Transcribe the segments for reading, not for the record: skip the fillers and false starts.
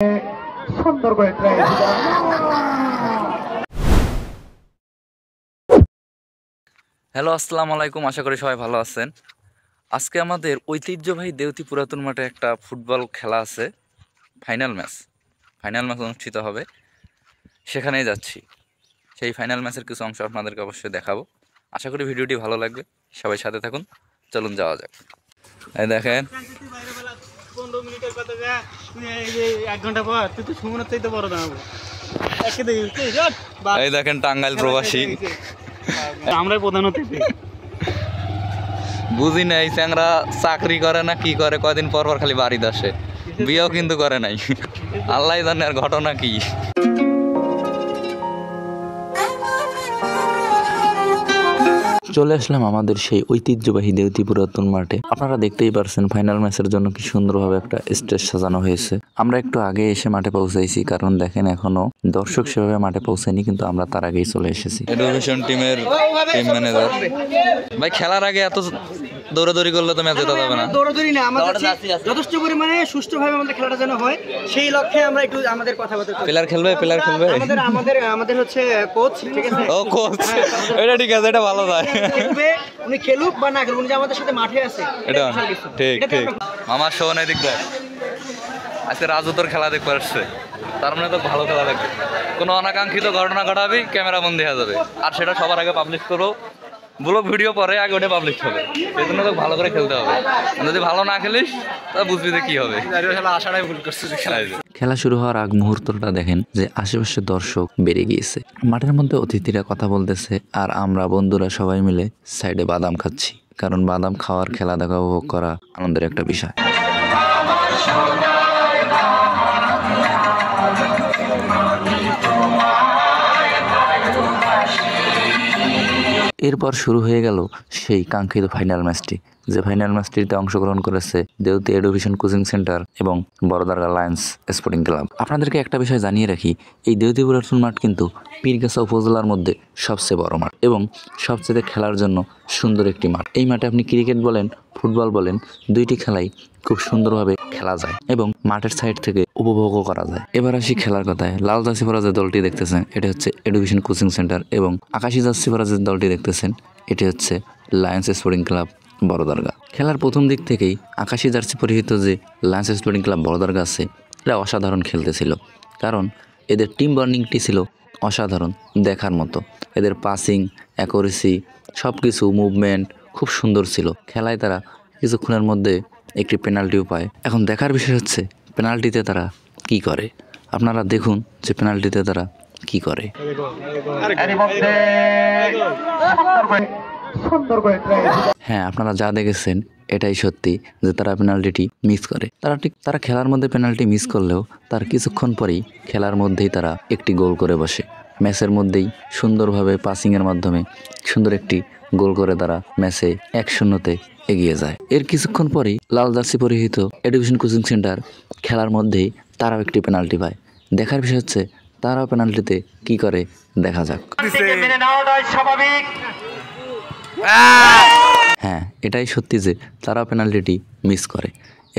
সুন্দর করে try. Hello, আসসালামু আলাইকুম। আশা করি সবাই ভালো আছেন। আজকে আমাদের ঐতিহ্যবাহী দেউতি পুরাতন মাঠে একটা ফুটবল খেলা আছে। ফাইনাল ম্যাচ অনুষ্ঠিত হবে, সেখানেই যাচ্ছি। সেই ফাইনাল ম্যাচের কিছু অংশ আপনাদেরকে অবশ্যই দেখাবো। আশা করি ভিডিওটি ভালো লাগবে। সবাই সাথে থাকুন, চলুন যাওয়া যাক। এই দেখেন, 15 মিনিটের কথা যা, এক ঘন্টা পর তুই তো সুমনের চাইতে বড় দাঁড়াবো। এই দেখেন টাঙ্গাইল প্রবাসী। আমরাই প্রধান হতে বুঝি নাই চ্যাংরা চাকরি করে না কি করে, কয়দিন পর পর খালি বাড়িতে আসে, বিয়েও কিন্তু করে নাই। আল্লাহ জানে আর ঘটনা কি। চলে আসলাম আমাদের সেই ঐতিহ্যবাহী দেউতি পুরাতন মাঠে। আপনারা দেখতেই পারছেন ফাইনাল ম্যাচের জন্য কি সুন্দরভাবে একটা স্টেজ সাজানো হয়েছে। আমরা একটু আগে এসে মাঠে পৌঁছাইছি, কারণ দেখেন এখনো দর্শক সেভাবে মাঠে পৌঁছায়নি, কিন্তু আমরা তার আগেই চলে এসেছি। এডুকেশন টিমের টিম ম্যানেজার ভাই, খেলার আগে এত দৌড়াদৌড়ি করলে তো ম্যাচ জেতা যাবে না। দৌড়াদৌড়ি না, আমাদের যথেষ্ট পরিমাণে সুষ্ঠুভাবে আমাদের খেলাটা যেন হয়, সেই লক্ষ্যে আমরা একটু আমাদের কথাবার্তা করি। প্লেয়ার খেলবে আমাদের হচ্ছে কোচ, ঠিক আছে? ও কোচ, এটা ঠিক আছে, এটা ভালো যায়। উনি খেলুক বা না খেলুক, উনি যে আমাদের সাথে মাঠে আছে, এটা ঠিক ঠিক। মামার শোনে দিক দেখ, আজকে রাজু তোর খেলা দেখতে আসছে, তার মানে তো ভালো খেলা দেখবে। কোনো অনাকাঙ্ক্ষিত ঘটনা ঘটাবি, ক্যামেরা বন্দি হয়ে যাবে, আর সেটা সবার আগে পাবলিশ করো। ব্লগ ভিডিও পরে আগে ওটা পাবলিশ হবে, সেই জন্য তো ভালো করে খেলতে হবে। যদি ভালো না খেলিস তা বুঝবি যে কি হবে। আশাটাই ভুল করছে। খেলা শুরু হওয়ার আগ মুহূর্তটা দেখেন যে আশেপাশে দর্শক বেড়ে গিয়েছে। মাঠের মধ্যে অতিথিরা কথা বলতেছে, আর আমরা বন্ধুরা সবাই মিলে সাইডে বাদাম খাচ্ছি, কারণ বাদাম খাওয়ার খেলা দেখা উপভোগ করা আনন্দের একটা বিষয়। এরপর শুরু হয়ে গেল সেই কাঙ্ক্ষিত ফাইনাল ম্যাচটি, যে ফাইনাল ম্যাচটিতে অংশগ্রহণ করেছে দেউতি এডুকেশন কোচিং সেন্টার এবং বড়দারগা লায়ন্স স্পোর্টিং ক্লাব। আপনাদেরকে একটা বিষয় জানিয়ে রাখি, এই দেউতি পুরাতন মাঠ কিন্তু পীরগাছা উপজেলার মধ্যে সবচেয়ে বড় মাঠ এবং সবচেয়ে খেলার জন্য সুন্দর একটি মাঠ। এই মাঠে আপনি ক্রিকেট বলেন, ফুটবল বলেন, দুইটি খেলাই খুব সুন্দরভাবে খেলা যায় এবং মাঠের সাইড থেকে উপভোগও করা যায়। এবার আসি খেলার কথায়। লাল জার্সি পরা যে দলটি দেখতেছেন, এটা হচ্ছে এডুকেশন কোচিং সেন্টার, এবং আকাশি জার্সি পরা যে দলটি দেখতেছেন, এটি হচ্ছে লায়ন্স স্পোর্টিং ক্লাব বড়দারগা। খেলার প্রথম দিক থেকেই আকাশি জার্সি পরিহিত যে লায়ন্স স্পোর্টিং ক্লাব বড়দারগা আছে, এরা অসাধারণ খেলতেছিল, কারণ এদের টিম বন্ডিংটি ছিল অসাধারণ দেখার মতো। এদের পাসিং, অ্যাকুরেসি, সব কিছু মুভমেন্ট খুব সুন্দর ছিল। খেলায় তারা কিছুক্ষণের মধ্যে একটি পেনাল্টিও পায়। এখন দেখার বিষয় হচ্ছে পেনাল্টিতে তারা কি করে। আপনারা দেখুন যে পেনাল্টিতে তারা কি করে। হ্যাঁ, আপনারা যা দেখেছেন এটাই সত্যি যে তারা পেনাল্টিটি মিস করে। তারা খেলার মধ্যে পেনাল্টি মিস করলেও তার কিছুক্ষণ পরেই খেলার মধ্যেই তারা একটি গোল করে বসে। ম্যাচের মধ্যেই সুন্দরভাবে পাসিংয়ের মাধ্যমে সুন্দর একটি গোল করে তারা ম্যাচে 1-0 এগিয়ে যায়। এর কিছুক্ষণ পরেই লাল জার্সি পরিহিত এডুকেশন কোচিং সেন্টার খেলার মধ্যেই তারাও একটি পেনাল্টি পায়। দেখার বিষয় হচ্ছে তারাও পেনাল্টিতে কি করে দেখা যাক। হ্যাঁ, এটাই সত্যি যে তারাও পেনাল্টিটি মিস করে,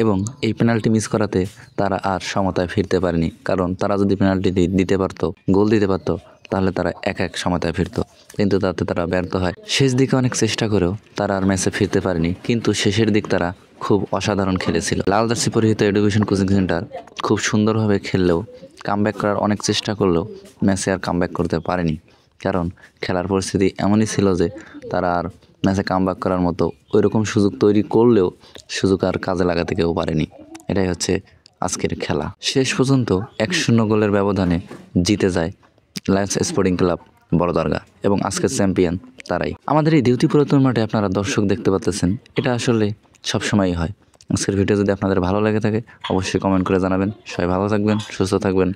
এবং এই পেনাল্টি মিস করাতে তারা আর সমতায় ফিরতে পারেনি, কারণ তারা যদি পেনাল্টি দিতে পারতো, গোল দিতে পারতো, তাহলে তারা এক সমতায় ফিরতো, কিন্তু তাতে তারা ব্যর্থ হয়। শেষ দিকে অনেক চেষ্টা করেও তারা আর ম্যাচে ফিরতে পারেনি, কিন্তু শেষের দিক তারা খুব অসাধারণ খেলেছিল। লাল জার্সি পরিহিত এডুকেশন কোচিং সেন্টার খুব সুন্দরভাবে খেললেও, কামব্যাক করার অনেক চেষ্টা করলেও ম্যাচে আর কামব্যাক করতে পারেনি, কারণ খেলার পরিস্থিতি এমনই ছিল যে তারা আর ম্যাচে কামব্যাক করার মতো ওইরকম সুযোগ তৈরি করলেও সুযোগ আর কাজে লাগাতে কেউ পারেনি। এটাই হচ্ছে আজকের খেলা। শেষ পর্যন্ত 1-0 গোলের ব্যবধানে জিতে যায় লায়ন্স স্পোর্টিং ক্লাব বড়দারগা, এবং আজকের চ্যাম্পিয়ন তারাই। আমাদের এই দেউতি পুরাতন মাঠে আপনারা দর্শক দেখতে পাচ্ছেন, এটা আসলে সবসময়ই হয়। আজকের ভিডিও যদি আপনাদের ভালো লেগে থাকে অবশ্যই কমেন্ট করে জানাবেন। সবাই ভালো থাকবেন, সুস্থ থাকবেন,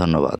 ধন্যবাদ।